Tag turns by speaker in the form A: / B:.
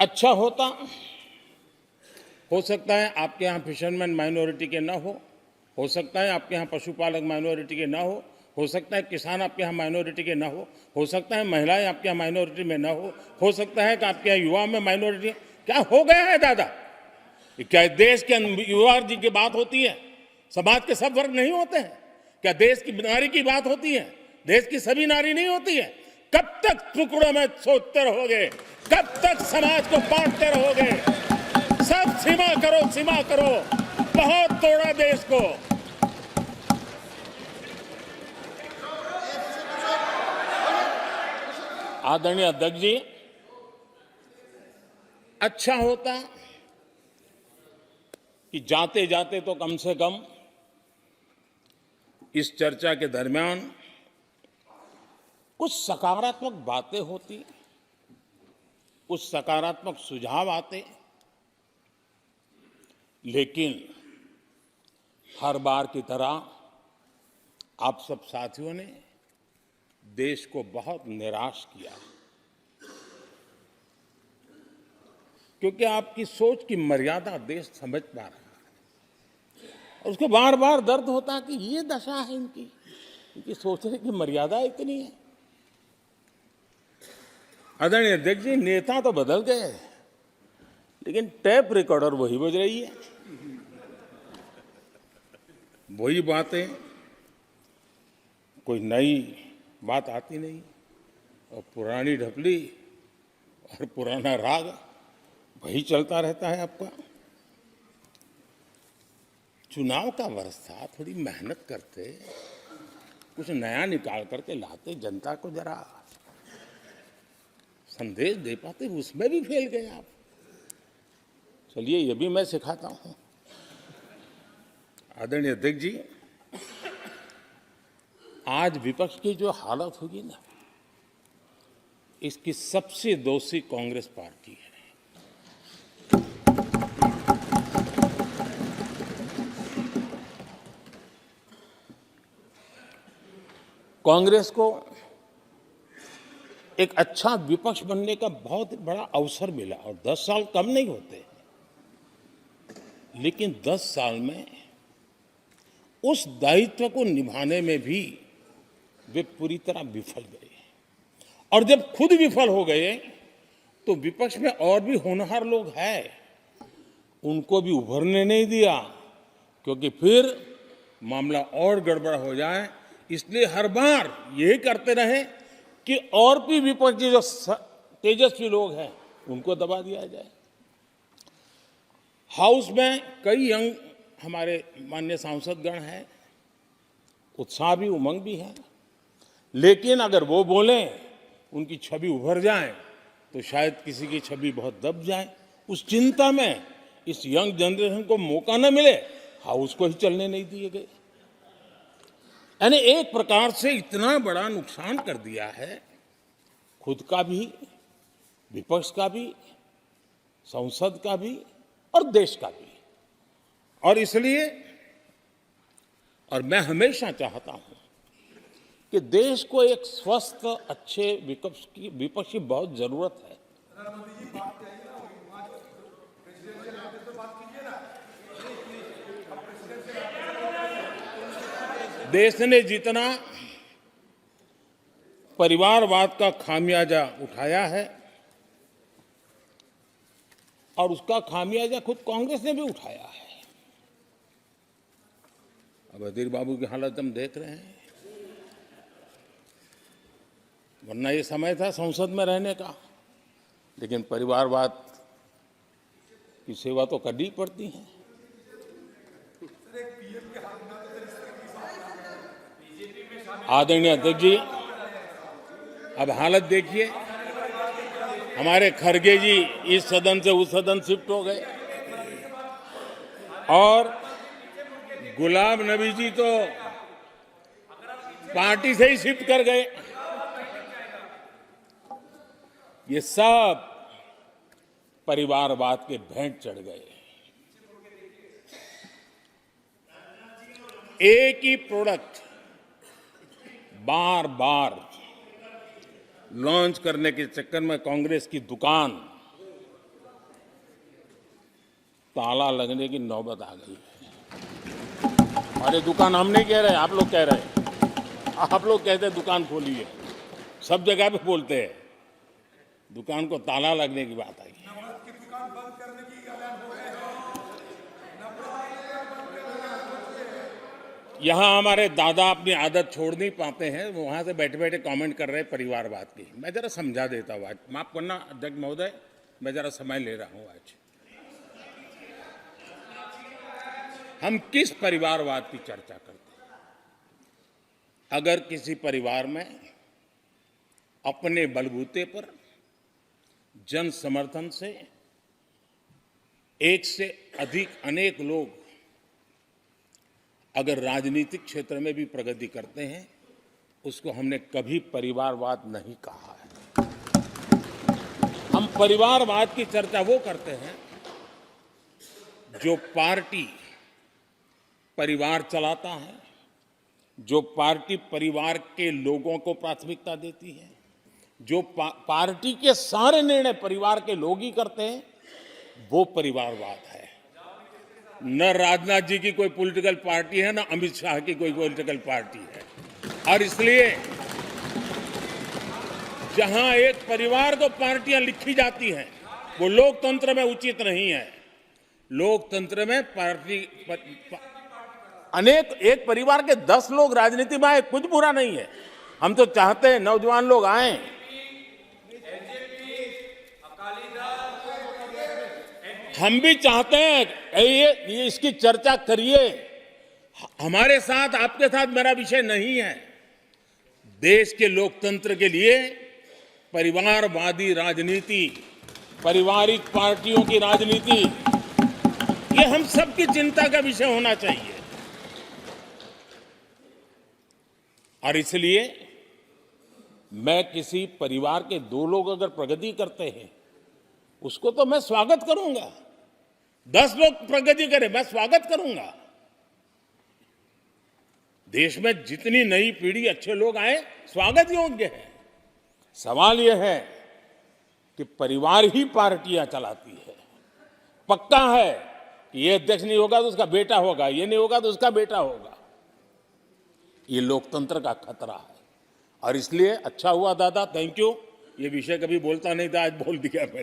A: अच्छा होता, हो सकता है आपके यहाँ फिशरमैन माइनॉरिटी के ना हो सकता है आपके यहाँ पशुपालक माइनॉरिटी के ना हो सकता है किसान आपके यहाँ माइनॉरिटी के ना हो सकता है महिलाएं आपके यहाँ माइनॉरिटी में ना हो सकता है कि आपके यहाँ युवा में माइनॉरिटी। क्या हो गया है दादा? क्या देश के युवा जी की बात होती है? समाज के सब वर्ग नहीं होते हैं? क्या देश की नारी की बात होती है? देश की सभी नारी नहीं होती है? कब तक टुकड़ों में सोचते रहोगे? कब तक समाज को बांटते रहोगे? सब सीमा करो, सीमा करो। बहुत तोड़ा देश को। आदरणीय अध्यक्ष जी, अच्छा होता कि जाते जाते तो कम से कम इस चर्चा के दरमियान कुछ सकारात्मक बातें होती, कुछ सकारात्मक सुझाव आते। लेकिन हर बार की तरह आप सब साथियों ने देश को बहुत निराश किया, क्योंकि आपकी सोच की मर्यादा देश समझ पा रहा है। और उसको बार बार दर्द होता है कि ये दशा है इनकी सोचने की मर्यादा इतनी है। आदरणीय अध्यक्ष जी, नेता तो बदल गए, लेकिन टेप रिकॉर्डर वही बज रही है, वही बातें, कोई नई बात आती नहीं। और पुरानी ढपली और पुराना राग वही चलता रहता है आपका। चुनाव का वर्ष था, थोड़ी मेहनत करते, कुछ नया निकाल करके लाते, जनता को जरा संदेश दे पाते, उसमें भी फेल गए आप। चलिए, ये भी मैं सिखाता हूं। आदरणीय अध्यक्ष जी, आज विपक्ष की जो हालत होगी ना, इसकी सबसे दोषी कांग्रेस पार्टी है। कांग्रेस को एक अच्छा विपक्ष बनने का बहुत बड़ा अवसर मिला, और 10 साल कम नहीं होते, लेकिन 10 साल में उस दायित्व को निभाने में भी वे पूरी तरह विफल गए। और जब खुद विफल हो गए तो विपक्ष में और भी होनहार लोग हैं, उनको भी उभरने नहीं दिया, क्योंकि फिर मामला और गड़बड़ हो जाए। इसलिए हर बार यही करते रहे कि और भी विपक्षी जो तेजस्वी लोग हैं उनको दबा दिया जाए। हाउस में कई यंग हमारे माननीय सांसदगण हैं, उत्साह भी उमंग भी है, लेकिन अगर वो बोलें, उनकी छवि उभर जाए, तो शायद किसी की छवि बहुत दब जाए। उस चिंता में इस यंग जनरेशन को मौका न मिले, हाउस को ही चलने नहीं दिए गए। यानी एक प्रकार से इतना बड़ा नुकसान कर दिया है, खुद का भी, विपक्ष का भी, संसद का भी और देश का भी। और इसलिए, और मैं हमेशा चाहता हूं कि देश को एक स्वस्थ अच्छे विपक्ष की बहुत जरूरत है। देश ने जितना परिवारवाद का खामियाजा उठाया है, और उसका खामियाजा खुद कांग्रेस ने भी उठाया है। अब अधीर बाबू की हालत हम देख रहे हैं, वरना ये समय था संसद में रहने का, लेकिन परिवारवाद की सेवा तो करनी पड़ती है। आदरणीय अध्यक्ष जी, अब हालत देखिए, हमारे खड़गे जी इस सदन से उस सदन शिफ्ट हो गए, और गुलाम नबी जी तो पार्टी से ही शिफ्ट कर गए। ये सब परिवारवाद के भेंट चढ़ गए। एक ही प्रोडक्ट बार बार लॉन्च करने के चक्कर में कांग्रेस की दुकान ताला लगने की नौबत आ गई है। और ये दुकान हम नहीं कह रहे, आप लोग कह रहे हैं। आप लोग कहते हैं दुकान खोलिए, सब जगह पे बोलते हैं, दुकान को ताला लगने की बात आई। यहाँ हमारे दादा अपनी आदत छोड़ नहीं पाते हैं, वो वहां से बैठे बैठे कमेंट कर रहे हैं परिवारवाद की। मैं जरा समझा देता हूँ, आज माफ करना अध्यक्ष महोदय, मैं जरा समय ले रहा हूँ। आज हम किस परिवारवाद की चर्चा करते हैं? अगर किसी परिवार में अपने बलबूते पर जन समर्थन से एक से अधिक अनेक लोग अगर राजनीतिक क्षेत्र में भी प्रगति करते हैं, उसको हमने कभी परिवारवाद नहीं कहा है। हम परिवारवाद की चर्चा वो करते हैं जो पार्टी परिवार चलाता है, जो पार्टी परिवार के लोगों को प्राथमिकता देती है, जो पार्टी के सारे निर्णय परिवार के लोग ही करते हैं, वो परिवारवाद है। न राजनाथ जी की कोई पॉलिटिकल पार्टी है, न अमित शाह की कोई पॉलिटिकल पार्टी है। और इसलिए जहां एक परिवार को पार्टियां लिखी जाती हैं, वो लोकतंत्र में उचित नहीं है। लोकतंत्र में पार्टी अनेक, एक परिवार के 10 लोग राजनीति में आए, कुछ बुरा नहीं है। हम तो चाहते हैं नौजवान लोग आए। हम भी चाहते हैं ये इसकी चर्चा करिए। हमारे साथ, आपके साथ मेरा विषय नहीं है। देश के लोकतंत्र के लिए परिवारवादी राजनीति, पारिवारिक पार्टियों की राजनीति, ये हम सबकी चिंता का विषय होना चाहिए। और इसलिए मैं किसी परिवार के 2 लोग अगर प्रगति करते हैं, उसको तो मैं स्वागत करूंगा। 10 लोग प्रगति करें, मैं स्वागत करूंगा। देश में जितनी नई पीढ़ी अच्छे लोग आए, स्वागत योग्य है। सवाल यह है कि परिवार ही पार्टियां चलाती है। पक्का है कि ये अध्यक्ष नहीं होगा तो उसका बेटा होगा, ये नहीं होगा तो उसका बेटा होगा। ये लोकतंत्र का खतरा है। और इसलिए अच्छा हुआ दादा, थैंक यू। ये विषय कभी बोलता नहीं था, आज बोल दिया मैंने।